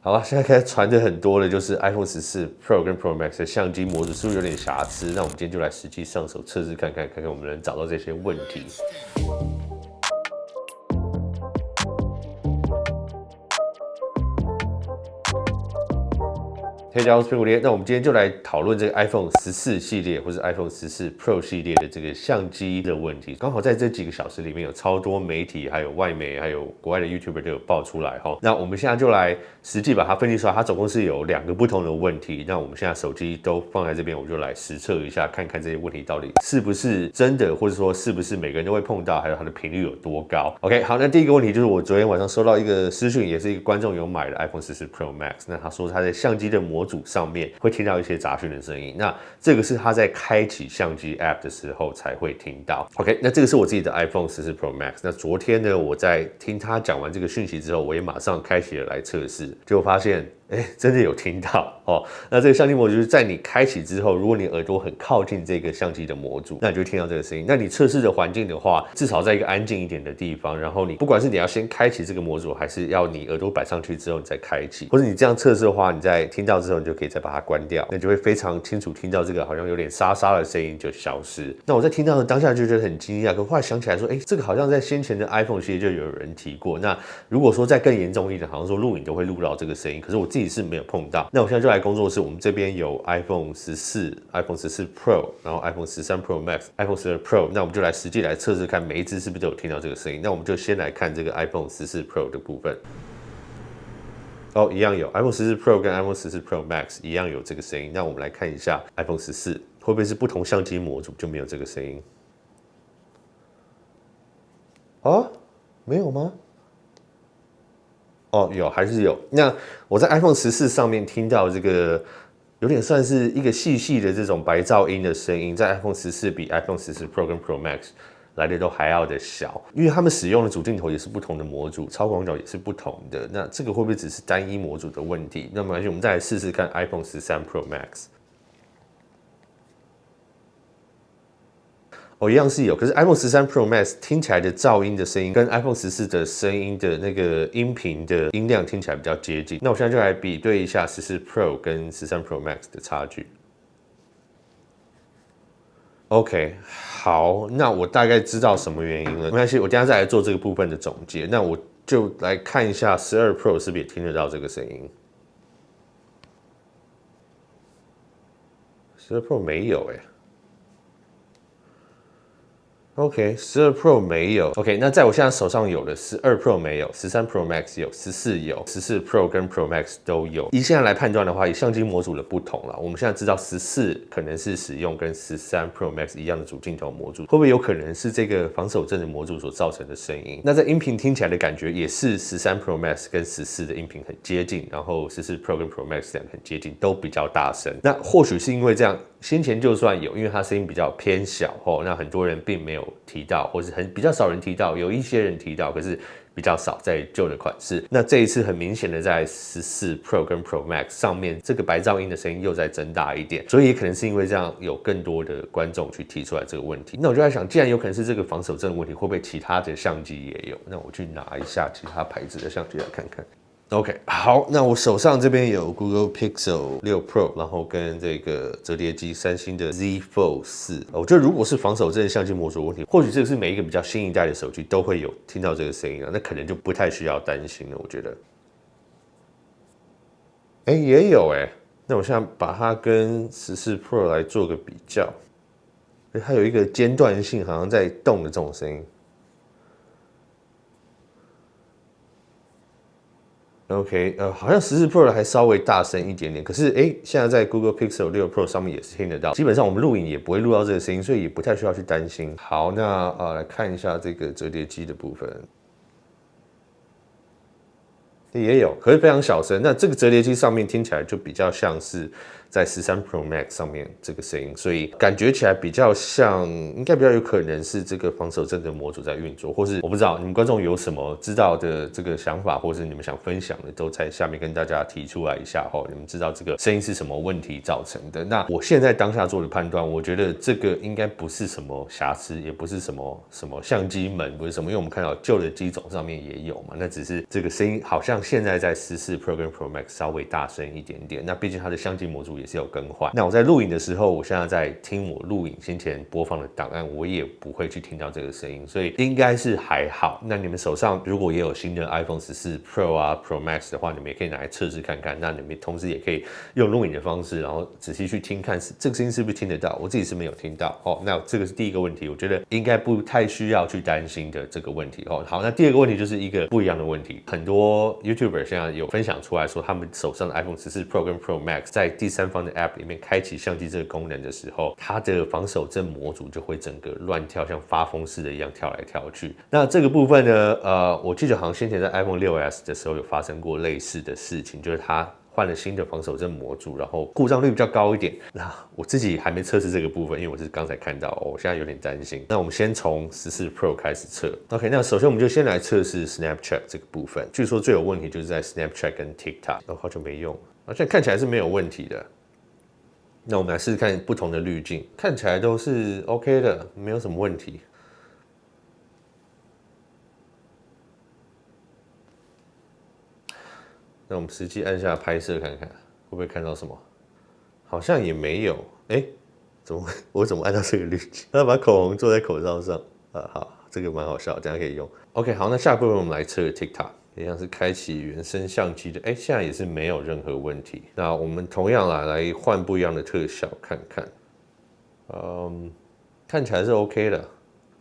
好了，现在开始传的很多的就是 iPhone 14 Pro 跟 Pro Max 的相机模组是不是有点瑕疵？那我们今天就来实际上手测试看看我们能找到这些问题。大家好，我是苹果爹。那我们今天就来讨论这个 iPhone 14系列或是 iPhone 14 Pro 系列的这个相机的问题。刚好在这几个小时里面，有超多媒体、还有外媒、还有国外的 YouTuber 都有爆出来哈。那我们现在就来实际把它分析出来，它总共是有2个不同的问题。那我们现在手机都放在这边，我就来实测一下，看看这些问题到底是不是真的，或者说是不是每个人都会碰到，还有它的频率有多高。OK， 好，那第一个问题就是我昨天晚上收到一个私讯，也是一个观众有买的 iPhone 14 Pro Max， 那他说他在相机的模组上面会听到一些杂讯的声音，那这个是他在开启相机 App 的时候才会听到。OK， 那这个是我自己的 iPhone 14 Pro Max。那昨天呢，我在听他讲完这个讯息之后，我也马上开启了来测试，结果发现，真的有听到哦。那这个相机模组就是在你开启之后，如果你耳朵很靠近这个相机的模组，那你就会听到这个声音。那你测试的环境的话，至少在一个安静一点的地方，然后你不管是你要先开启这个模组，还是要你耳朵摆上去之后你再开启，或者你这样测试的话，你在听到之后，你就可以再把它关掉，那就会非常清楚听到这个好像有点沙沙的声音就消失。那我在听到的当下就觉得很惊讶，可后来想起来说，这个好像在先前的 iPhone 系列就有人提过。那如果说再更严重一点，好像说录影都会录到这个声音，可是我自己是没有碰到。那我现在就来工作室，我们这边有 iPhone 14、iPhone 14 Pro， 然后 iPhone 13 Pro Max、iPhone 12 Pro， 那我们就来实际来测试看每一支是不是都有听到这个声音。那我们就先来看这个 iPhone 14 Pro 的部分。一样有 iPhone 14 Pro 跟 iPhone 14 Pro Max 一样有这个声音。那我们来看一下 iPhone 14会不会是不同相机模组就没有这个声音？没有吗？有，还是有。那我在 iPhone 14上面听到这个有点算是一个细细的这种白噪音的声音，在 iPhone 14比 iPhone 14 Pro 跟 Pro Max 来的都还要的小，因为他们使用的主镜头也是不同的模组，超广角也是不同的。那这个会不会只是单一模组的问题？那没关系，我们再来试试看 iPhone 13 Pro Max。一样是有，可是 iPhone 13 Pro Max 听起来的噪音的声音跟 iPhone 14的声音的那个音频的音量听起来比较接近。那我现在就来比对一下14 Pro 跟13 Pro Max 的差距。OK， 好，那我大概知道什么原因了。没关系，我等一下再来做这个部分的总结。那我就来看一下12 Pro 是不是也听得到这个声音。12 Pro 没有OK， 12 Pro 没有。OK， 那在我现在手上有的12 Pro 没有，13 Pro Max 有，14有，14 Pro 跟 Pro Max 都有。以现在来判断的话，以相机模组的不同啦，我们现在知道14可能是使用跟13 Pro Max 一样的主镜头模组，会不会有可能是这个防手震的模组所造成的声音？那在音频听起来的感觉也是13 Pro Max 跟14的音频很接近，然后14 Pro 跟 Pro Max 两个很接近，都比较大声。那或许是因为这样。先前就算有，因为它声音比较偏小那很多人并没有提到，或是比较少人提到，有一些人提到，可是比较少在旧的款式。那这一次很明显的在14 Pro 跟 Pro Max 上面，这个白噪音的声音又再增大一点，所以也可能是因为这样，有更多的观众去提出来这个问题。那我就在想，既然有可能是这个防手震的问题，会不会其他的相机也有？那我去拿一下其他牌子的相机来看看。OK， 好，那我手上这边有 Google Pixel 6 Pro， 然后跟这个折叠机三星的 Z Fold 4。我觉得如果是防手震相机模组的问题，或许这个是每一个比较新一代的手机都会有听到这个声音那可能就不太需要担心了。我觉得，也有那我现在把它跟14 Pro 来做个比较，它有一个间断性，好像在动的这种声音。OK， 好像14 Pro 的还稍微大声一点点，可是现在在 Google Pixel 6 Pro 上面也是听得到。基本上我们录影也不会录到这个声音，所以也不太需要去担心。好，那来看一下这个折叠机的部分，也有，可是非常小声。那这个折叠机上面听起来就比较像是在13 Pro Max 上面这个声音，所以感觉起来比较像，应该比较有可能是这个防守震的模组在运作，或是我不知道你们观众有什么知道的这个想法，或是你们想分享的，都在下面跟大家提出来一下哦。你们知道这个声音是什么问题造成的？那我现在当下做的判断，我觉得这个应该不是什么瑕疵，也不是什么相机门，不是什么，因为我们看到旧的机种上面也有嘛，那只是这个声音好像现在在14 Pro 跟 Pro Max 稍微大声一点点。那毕竟它的相机模组也是有更换。那我在录影的时候，我现在在听我录影先前播放的档案，我也不会去听到这个声音，所以应该是还好。那你们手上如果也有新的 iPhone 14 Pro 啊 Pro Max 的话，你们也可以拿来测试看看。那你们同时也可以用录影的方式，然后仔细去听看这个声音是不是听得到。我自己是没有听到哦。那这个是第一个问题，我觉得应该不太需要去担心的这个问题哦。好，那第二个问题就是一个不一样的问题，很多 YouTuber 现在有分享出来说，他们手上的 iPhone 14 Pro 跟 Pro Max 在第三方的 App 里面开启相机这个功能的时候，它的防手震模组就会整个乱跳，像发疯似的一样跳来跳去。那这个部分呢，我记得好像先前在 iPhone 6s 的时候有发生过类似的事情，就是它换了新的防手震模组，然后故障率比较高一点。那我自己还没测试这个部分，因为我是刚才看到，我现在有点担心。那我们先从14 Pro 开始测。OK， 那首先我们就先来测试 Snapchat 这个部分。据说最有问题就是在 Snapchat 跟 TikTok，好久没用，现在看起来是没有问题的。那我们来试试看不同的滤镜，看起来都是 OK 的，没有什么问题。那我们实际按下拍摄看看，会不会看到什么？好像也没有。我怎么按到这个滤镜？他把口红做在口罩上。好，这个蛮好笑，等一下可以用。OK， 好，那下一部分我们来测 TikTok， 一样是开启原生相机的。现在也是没有任何问题。那我们同样来换不一样的特效看看。看起来是 OK 的。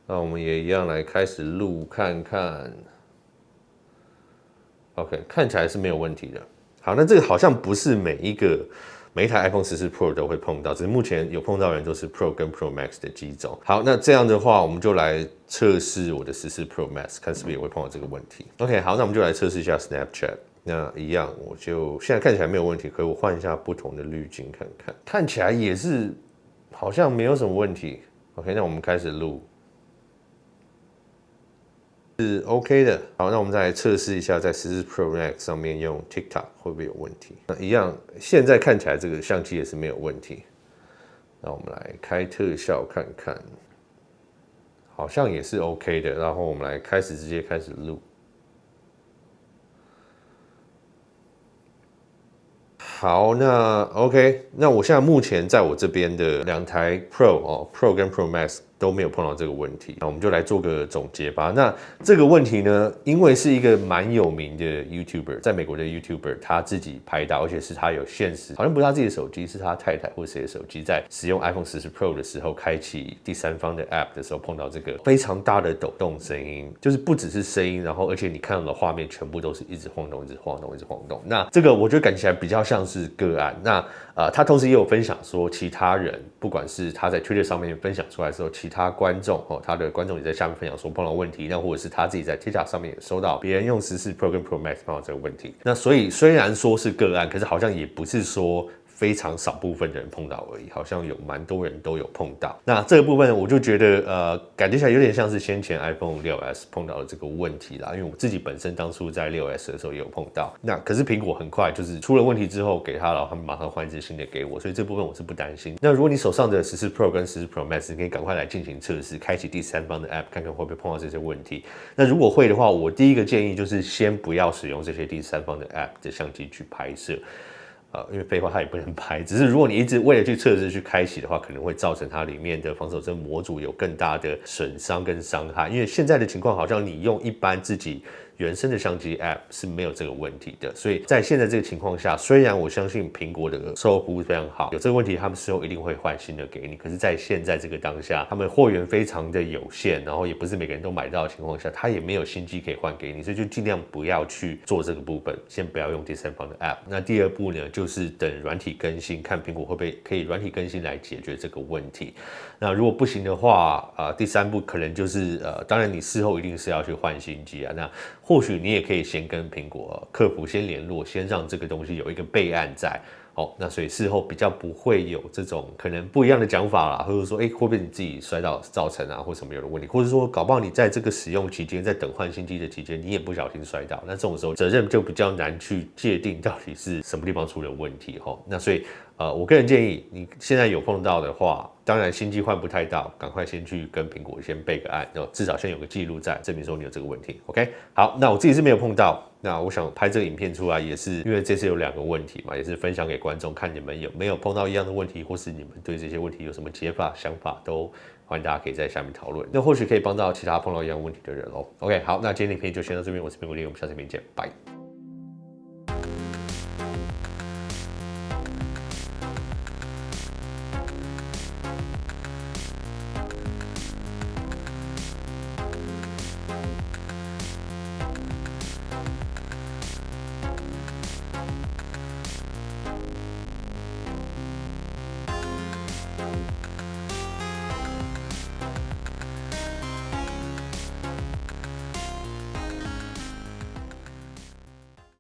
那我们也一样来开始录看看。OK， 看起来是没有问题的。好，那这个好像不是每一台 iPhone 14 Pro 都会碰到，只是目前有碰到的人都是 Pro 跟 Pro Max 的机种。好，那这样的话，我们就来测试我的14 Pro Max， 看是不是也会碰到这个问题。OK， 好，那我们就来测试一下 Snapchat。那一样，我就现在看起来没有问题，可以我换一下不同的滤镜看看，看起来也是好像没有什么问题。OK， 那我们开始录。是 OK 的。好，那我们再来测试一下，在14 Pro Max 上面用 TikTok 会不会有问题？那一样，现在看起来这个相机也是没有问题。那我们来开特效看看，好像也是 OK 的。然后我们来直接开始录。好，那 OK， 那我现在目前在我这边的2台 Pro 跟 Pro Max 都没有碰到这个问题。那我们就来做个总结吧。那这个问题呢，因为是一个蛮有名的 YouTuber， 在美国的 YouTuber 他自己拍到，而且是他有现实，好像不是他自己的手机，是他太太或谁的手机，在使用 iPhone 14 Pro 的时候，开启第三方的 App 的时候，碰到这个非常大的抖动声音，就是不只是声音，然后而且你看到的画面全部都是一直晃动，一直晃动，一直晃动。那这个我觉得感觉起来比较像是个案。那他同时也有分享说，其他人不管是他在 Twitter 上面分享出来的时候，其他观众他的观众也在下面分享说碰到问题，那或者是他自己在 TikTok 上面也收到别人用14 Pro 跟 Pro Max 碰到这个问题。那所以虽然说是个案，可是好像也不是说非常少部分的人碰到而已，好像有蛮多人都有碰到。那这个部分我就觉得感觉起来有点像是先前 iPhone 6s 碰到的这个问题啦，因为我自己本身当初在 6s 的时候也有碰到。那可是苹果很快就是出了问题之后给他了，他们马上换一支新的给我，所以这部分我是不担心。那如果你手上的14 Pro 跟14 Pro Max， 你可以赶快来进行测试，开启第三方的 App， 看看会不会碰到这些问题。那如果会的话，我第一个建议就是先不要使用这些第三方的 App 的相机去拍摄。因为废话它也不能拍，只是如果你一直为了去测试去开启的话，可能会造成它里面的防手震模组有更大的损伤跟伤害。因为现在的情况好像你用一般自己原生的相机 App 是没有这个问题的，所以在现在这个情况下，虽然我相信苹果的售后服务非常好，有这个问题他们事后一定会换新的给你，可是在现在这个当下，他们货源非常的有限，然后也不是每个人都买到的情况下，他也没有新机可以换给你，所以就尽量不要去做这个部分，先不要用第三方的 App。那第二步呢，就是等软体更新，看苹果会不会可以软体更新来解决这个问题。那如果不行的话，第三步可能就是当然你事后一定是要去换新机啊。那或许你也可以先跟苹果客服先联络，先让这个东西有一个备案在。好，那所以事后比较不会有这种可能不一样的讲法啦，或者说，会不会你自己摔倒造成啊，或什么有的问题，或者说搞不好你在这个使用期间，在等换新机的期间，你也不小心摔倒，那这种时候责任就比较难去界定到底是什么地方出了问题哈。那所以我个人建议，你现在有碰到的话，当然新机换不太到，赶快先去跟苹果先备个案，至少先有个记录在，证明说你有这个问题。OK， 好，那我自己是没有碰到。那我想拍这个影片出来，也是因为这次有2个问题嘛，也是分享给观众看，你们有没有碰到一样的问题，或是你们对这些问题有什么解法、想法，都欢迎大家可以在下面讨论。那或许可以帮到其他碰到一样问题的人哦。OK， 好，那今天的影片就先到这边，我是苹果爹，我们下次影片见，拜。